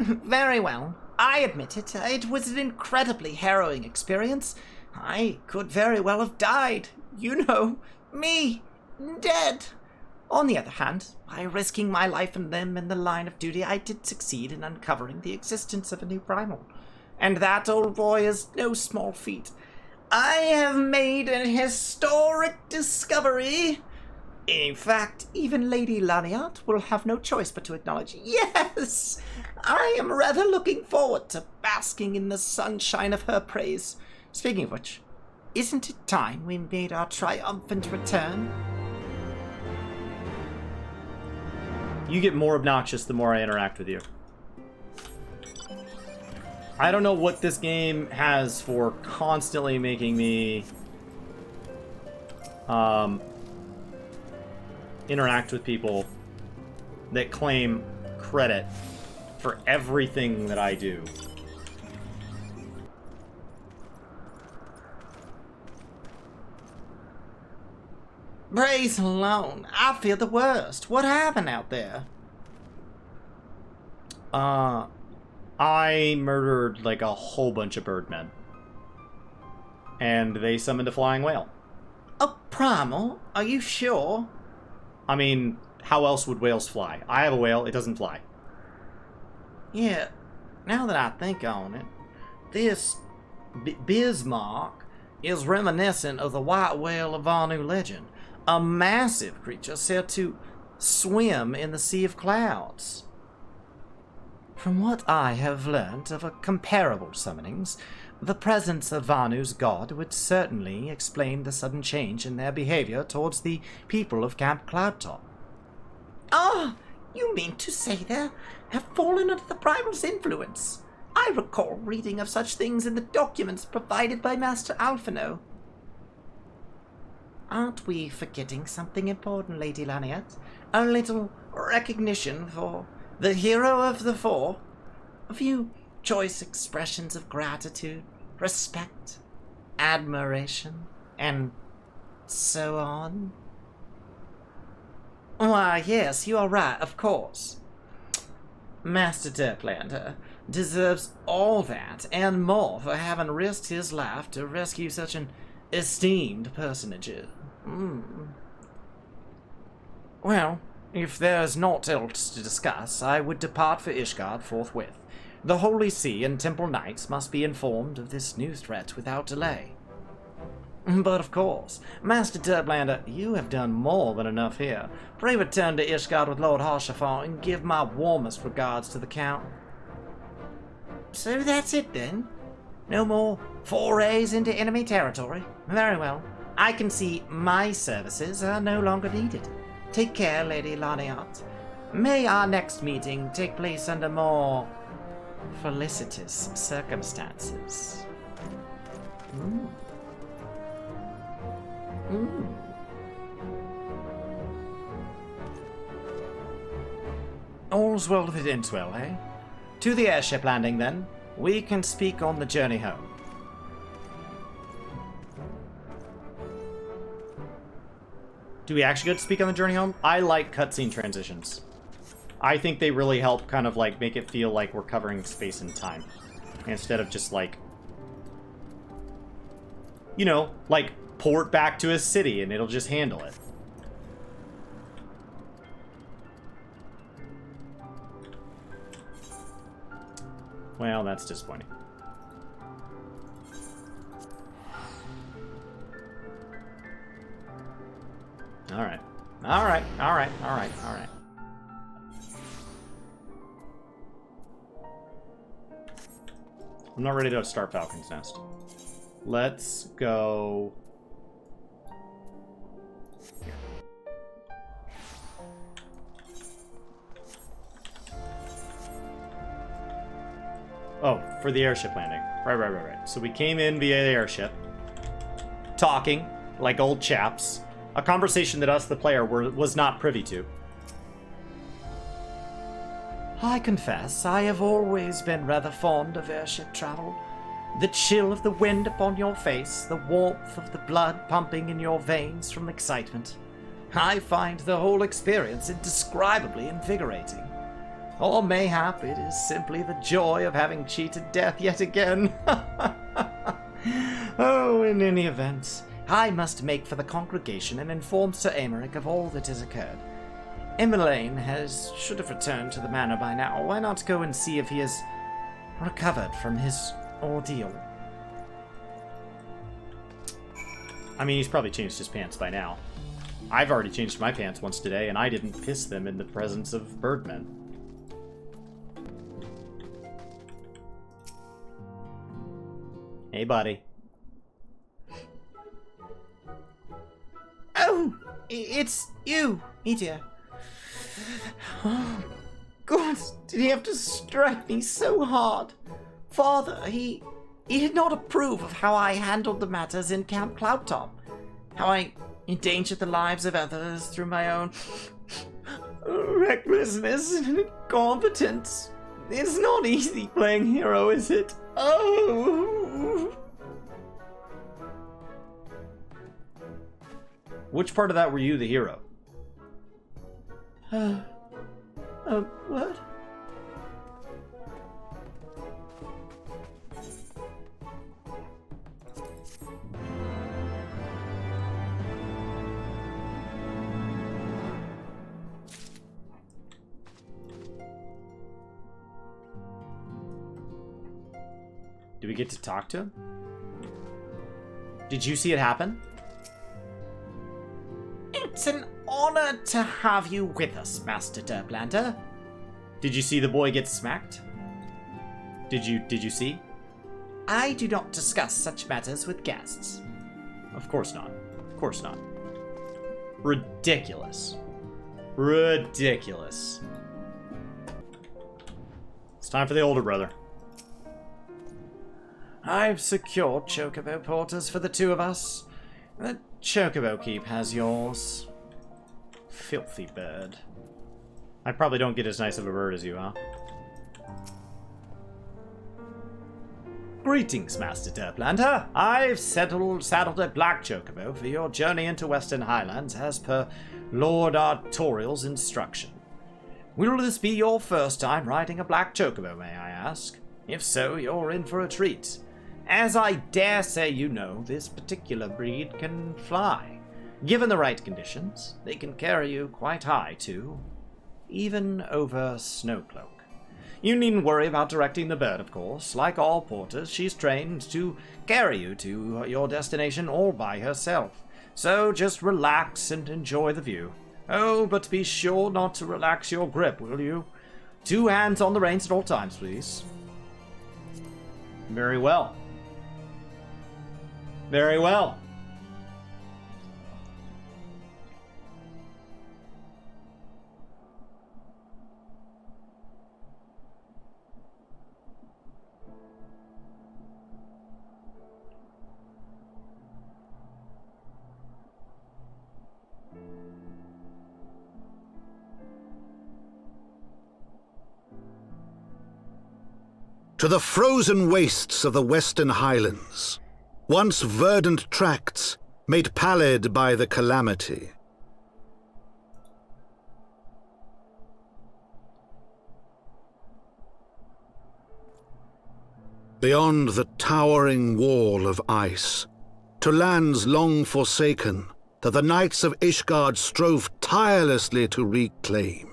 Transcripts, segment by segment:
Very well. I admit it. It was an incredibly harrowing experience. I could very well have died. You know, me, dead. On the other hand, by risking my life and limb in the line of duty, I did succeed in uncovering the existence of a new primal. And that, old boy, is no small feat. I have made an historic discovery. In fact, even Lady Laniat will have no choice but to acknowledge, yes, I am rather looking forward to basking in the sunshine of her praise. Speaking of which, isn't it time we made our triumphant return? You get more obnoxious the more I interact with you. I don't know what this game has for constantly making me interact with people that claim credit for everything that I do. Praise alone, I feel the worst. What happened out there? I murdered like a whole bunch of birdmen. And they summoned a flying whale. A primal? Are you sure? I mean, how else would whales fly? I have a whale, it doesn't fly. Yeah, now that I think on it, this Bismarck is reminiscent of the white whale of Vanu legend. A massive creature said to swim in the sea of clouds. From what I have learnt of comparable summonings, the presence of Vanu's god would certainly explain the sudden change in their behavior towards the people of Camp Cloudtop. Ah, you mean to say they have fallen under the primal's influence? I recall reading of such things in the documents provided by Master Alphino. Aren't we forgetting something important, Lady Laniat? A little recognition for the hero of the four? A few choice expressions of gratitude, respect, admiration, and so on? Why, yes, you are right, of course. Master Dirklander deserves all that and more for having risked his life to rescue such an esteemed personage. Well, if there is naught else to discuss, I would depart for Ishgard forthwith. The Holy See and Temple Knights must be informed of this new threat without delay. But of course, Master Dirklander, you have done more than enough here. Pray return to Ishgard with Lord Harshaphar and give my warmest regards to the Count. So that's it then? No more forays into enemy territory? Very well. I can see my services are no longer needed. Take care, Lady Laniat. May our next meeting take place under more felicitous circumstances. All's well that ends well, eh? To the airship landing, then. We can speak on the journey home. Do we actually get to speak on the journey home? I like cutscene transitions. I think they really help kind of like make it feel like we're covering space and time. Instead of just like, you know, like port back to a city and it'll just handle it. Well, that's disappointing. Alright. Alright, alright, alright, alright. I'm not ready to start Falcon's Nest. Let's go here. Oh, for the airship landing. Right. So we came in via the airship, talking like old chaps. A conversation that us, the player, was not privy to. I confess, I have always been rather fond of airship travel. The chill of the wind upon your face, the warmth of the blood pumping in your veins from excitement. I find the whole experience indescribably invigorating. Or mayhap it is simply the joy of having cheated death yet again. Oh, in any event, I must make for the congregation and inform Sir Aymeric of all that has occurred. Emmeline should have returned to the manor by now. Why not go and see if he has recovered from his ordeal? I mean, he's probably changed his pants by now. I've already changed my pants once today, and I didn't piss them in the presence of birdmen. Hey, buddy. Oh, it's you, Meteor. Oh, God, did he have to strike me so hard? Father, he did not approve of how I handled the matters in Camp Cloudtop. How I endangered the lives of others through my own recklessness and incompetence. It's not easy playing hero, is it? Oh! Which part of that were you the hero? What? Do we get to talk to him? Did you see it happen? It's an honor to have you with us, Master Derplander. Did you see the boy get smacked? Did you see? I do not discuss such matters with guests. Of course not. Of course not. Ridiculous. Ridiculous. It's time for the older brother. I've secured chocobo porters for the two of us. The chocobo keep has yours. Filthy bird. I probably don't get as nice of a bird as you, huh? Greetings, Master Derplander. I've saddled a black chocobo for your journey into Western Highlands as per Lord Artorial's instruction. Will this be your first time riding a black chocobo, may I ask? If so, you're in for a treat. As I dare say you know, this particular breed can fly. Given the right conditions, they can carry you quite high, too. Even over Snowcloak. You needn't worry about directing the bird, of course. Like all porters, she's trained to carry you to your destination all by herself. So just relax and enjoy the view. Oh, but be sure not to relax your grip, will you? 2 hands on the reins at all times, please. Very well. Very well. To the frozen wastes of the Western Highlands, once verdant tracts made pallid by the calamity. Beyond the towering wall of ice, to lands long forsaken that the knights of Ishgard strove tirelessly to reclaim.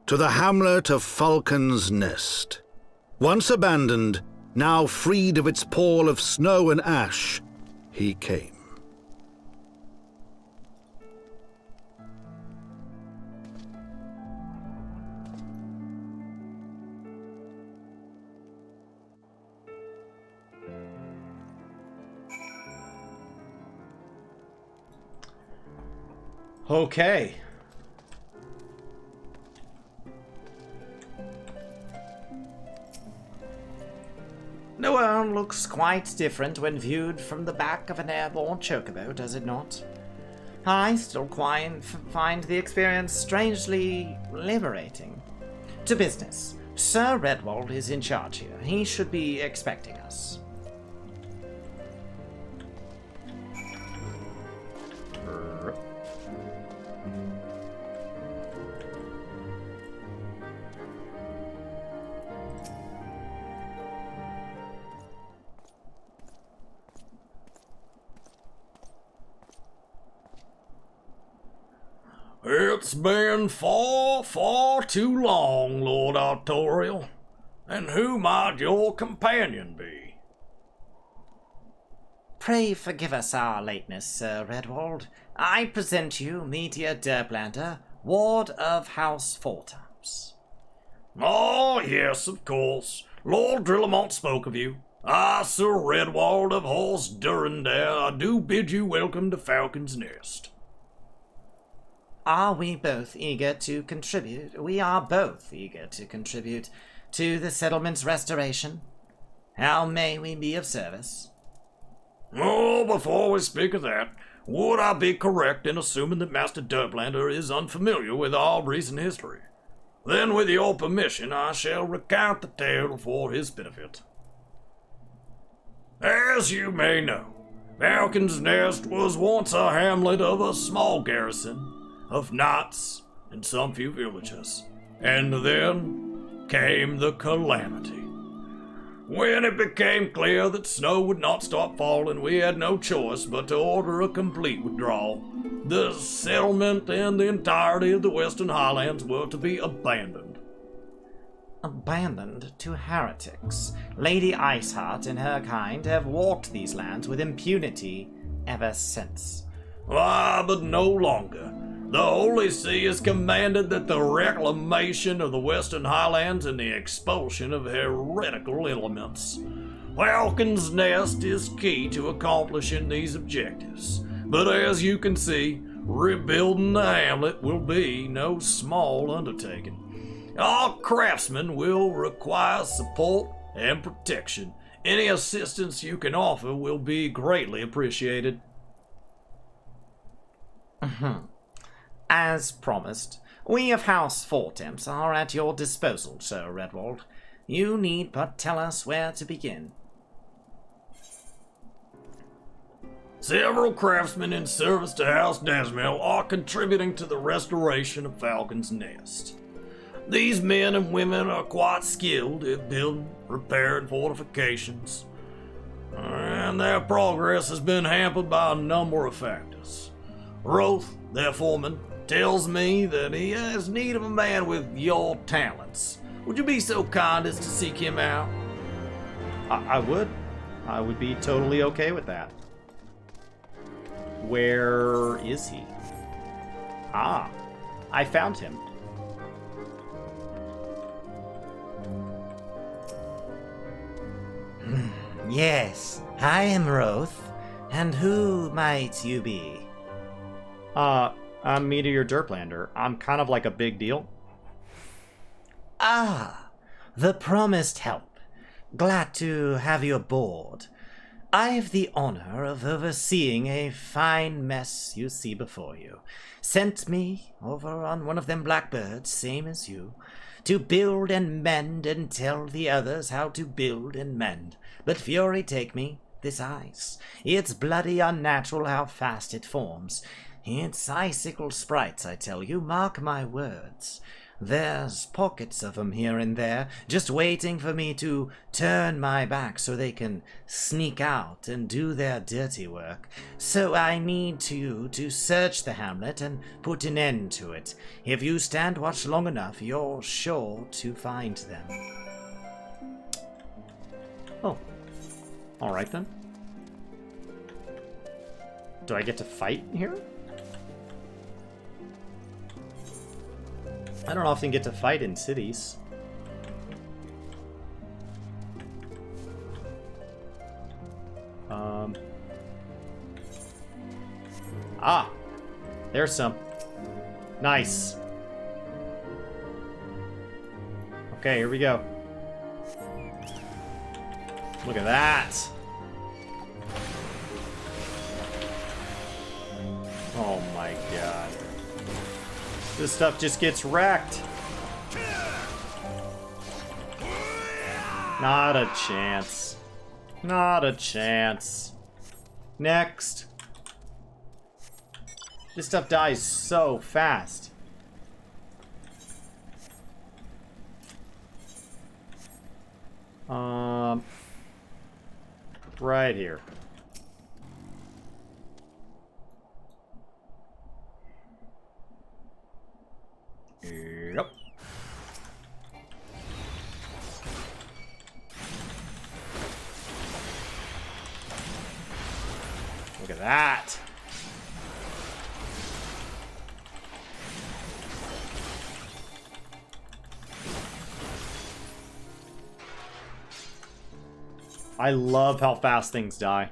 To the hamlet of Falcon's Nest. Once abandoned, now freed of its pall of snow and ash, he came. Okay. The world looks quite different when viewed from the back of an airborne chocobo, does it not? I still find the experience strangely liberating. To business. Sir Redwald is in charge here. He should be expecting us. It's been far, far too long, Lord Artorial. And who might your companion be? Pray forgive us our lateness, Sir Redwald. I present you Meteor Derplander, Ward of House Fortams. Oh, yes, of course. Lord Drillamont spoke of you. I, Sir Redwald of Horse Durandare, I do bid you welcome to Falcon's Nest. Are we both eager to contribute? We are both eager to contribute to the settlement's restoration. How may we be of service? Oh, before we speak of that, would I be correct in assuming that Master Derplander is unfamiliar with our recent history? Then, with your permission, I shall recount the tale for his benefit. As you may know, Falcon's Nest was once a hamlet of a small garrison of knights and some few villagers. And then came the calamity. When it became clear that snow would not stop falling, we had no choice but to order a complete withdrawal. The settlement and the entirety of the Western Highlands were to be abandoned. Abandoned to heretics. Lady Iceheart and her kind have walked these lands with impunity ever since. Ah, but no longer. The Holy See has commanded that the reclamation of the Western Highlands and the expulsion of heretical elements. Falcon's Nest is key to accomplishing these objectives. But as you can see, rebuilding the hamlet will be no small undertaking. Our craftsmen will require support and protection. Any assistance you can offer will be greatly appreciated. As promised, we of House Fortams are at your disposal, Sir Redwald. You need but tell us where to begin. Several craftsmen in service to House Dasmel are contributing to the restoration of Falcon's Nest. These men and women are quite skilled at building, repairing fortifications, and their progress has been hampered by a number of factors. Roth, their foreman, tells me that he has need of a man with your talents. Would you be so kind as to seek him out? I would. I would be totally okay with that. Where is he? Ah, I found him. Yes, I am Roth. And who might you be? I'm Meteor Derplander. I'm kind of like a big deal. Ah, the promised help. Glad to have you aboard. I've the honor of overseeing a fine mess you see before you. Sent me over on one of them blackbirds, same as you, to build and mend and tell the others how to build and mend. But fury take me, this ice. It's bloody unnatural how fast it forms. It's icicle sprites, I tell you, mark my words. There's pockets of 'em here and there, just waiting for me to turn my back so they can sneak out and do their dirty work. So I need you to search the hamlet and put an end to it. If you stand watch long enough, you're sure to find them. Oh. Alright then. Do I get to fight here? I don't often get to fight in cities. Ah! There's some. Nice. Okay, here we go. Look at that! Oh my god. This stuff just gets wrecked. Not a chance. Not a chance. Next. This stuff dies so fast. Right here. Yep. Look at that. I love how fast things die.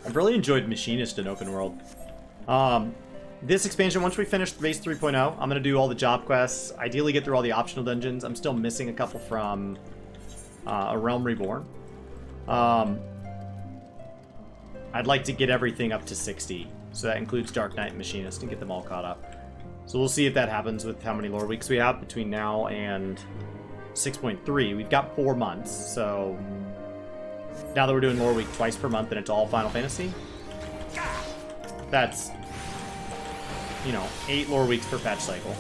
I've really enjoyed Machinist in open world. This expansion, once we finish Base 3.0, I'm going to do all the job quests, ideally get through all the optional dungeons. I'm still missing a couple from A Realm Reborn. I'd like to get everything up to 60, so that includes Dark Knight and Machinist, and get them all caught up. So we'll see if that happens with how many lore weeks we have between now and 6.3. We've got 4 months, so now that we're doing lore week twice per month and it's all Final Fantasy, that's, you know, 8 lore weeks per patch cycle.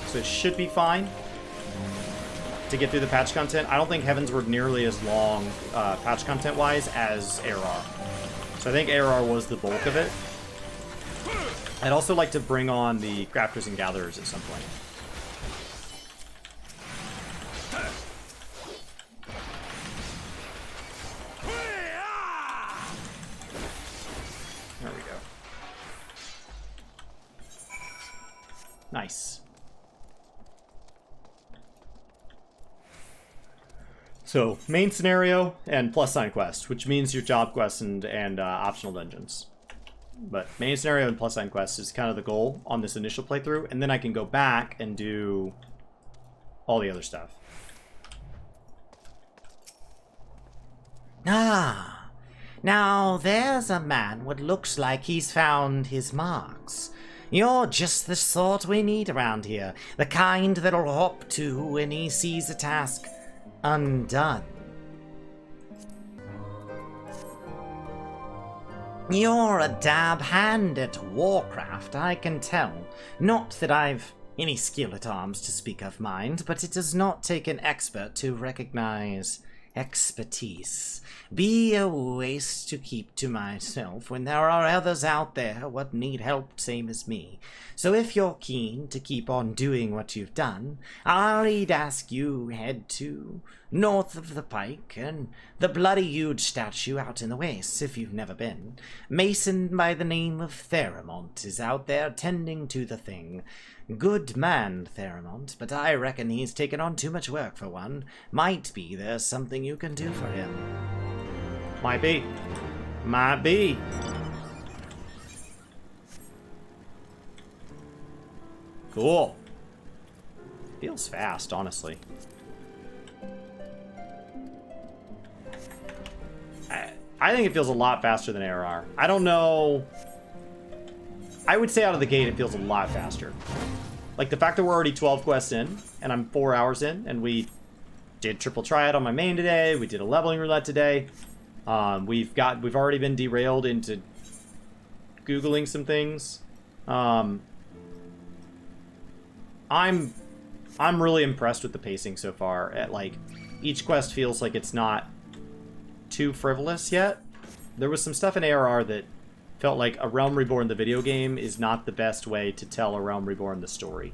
So it should be fine to get through the patch content. I don't think Heavensward nearly as long patch content-wise as ARR. So I think ARR was the bulk of it. I'd also like to bring on the Crafters and Gatherers at some point. There we go. Nice. So, main scenario and plus sign quest, which means your job quests and optional dungeons. But main scenario and plus sign quest is kind of the goal on this initial playthrough, and then I can go back and do all the other stuff. Ah, now there's a man what looks like he's found his marks. You're just the sort we need around here, the kind that'll hop to when he sees a task undone. You're a dab hand at Warcraft, I can tell. Not that I've any skill at arms to speak of, mind, but it does not take an expert to recognize expertise. Be a waste to keep to myself when there are others out there what need help same as me. So if you're keen to keep on doing what you've done, I'd ask you head to north of the Pike and the bloody huge statue out in the wastes if you've never been. Mason by the name of Theramont is out there tending to the thing. Good man, Theramont, but I reckon he's taken on too much work for one. Might be there's something you can do for him. Might be. Might be. Cool. Feels fast, honestly. I think it feels a lot faster than ARR. I don't know. I would say out of the gate it feels a lot faster. Like the fact that we're already 12 quests in, and I'm 4 hours in, and we did triple triad on my main today, we did a leveling roulette today. We've already been derailed into Googling some things. I'm really impressed with the pacing so far. At like each quest feels like it's not too frivolous yet. There was some stuff in ARR that felt like A Realm Reborn, the video game, is not the best way to tell A Realm Reborn, the story.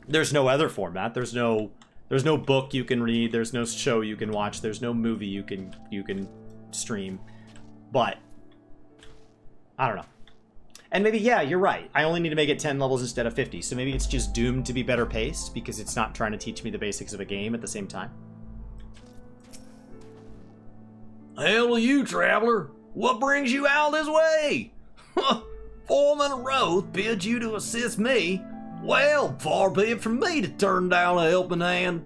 There's no other format. There's no book you can read. There's no show you can watch. There's no movie you can stream. But I don't know. And maybe, yeah, you're right. I only need to make it 10 levels instead of 50. So maybe it's just doomed to be better paced because it's not trying to teach me the basics of a game at the same time. Hell of you, traveler. What brings you out this way? Foreman Roth bids you to assist me. Well, far be it from me to turn down a helping hand.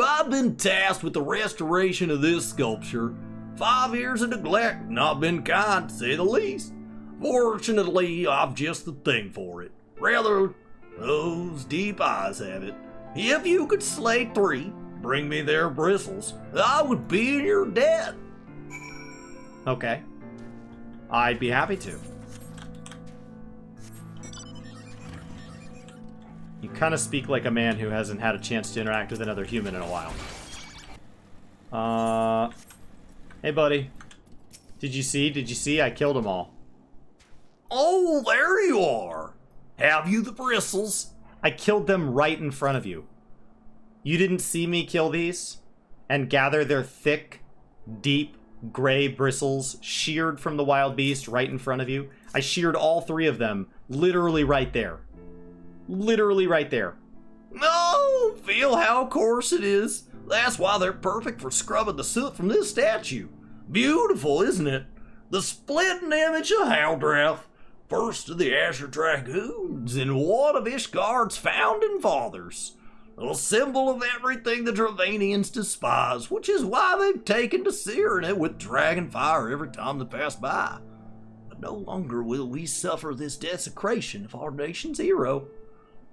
I've been tasked with the restoration of this sculpture. 5 years of neglect, not been kind, to say the least. Fortunately, I've just the thing for it. Rather, those deep eyes have it. If you could slay 3, bring me their bristles, I would be in your debt. Okay. I'd be happy to. You kind of speak like a man who hasn't had a chance to interact with another human in a while. Hey, buddy. Did you see? I killed them all. Oh, Oh, there you are. Have you the bristles? I killed them right in front of you. You didn't see me kill these and gather their thick, deep, gray bristles sheared from the wild beast right in front of you? I sheared all 3 of them literally right there. Literally right there. No, feel how coarse it is. That's why they're perfect for scrubbing the soot from this statue. Beautiful, isn't it? The splendid image of Haldrath, first of the Asher Dragoons and one of Ishgard's founding fathers. A symbol of everything the Dravanians despise, which is why they've taken to searing it with dragon fire every time they pass by. But no longer will we suffer this desecration of our nation's hero.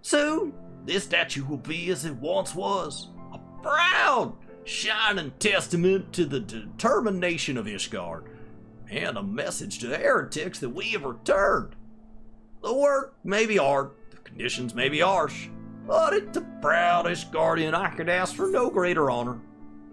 Soon, this statue will be as it once was, a proud, shining testament to the determination of Ishgard, and a message to heretics that we have returned. The work may be hard, the conditions may be harsh, but it's a proud Ishgardian I could ask for no greater honor.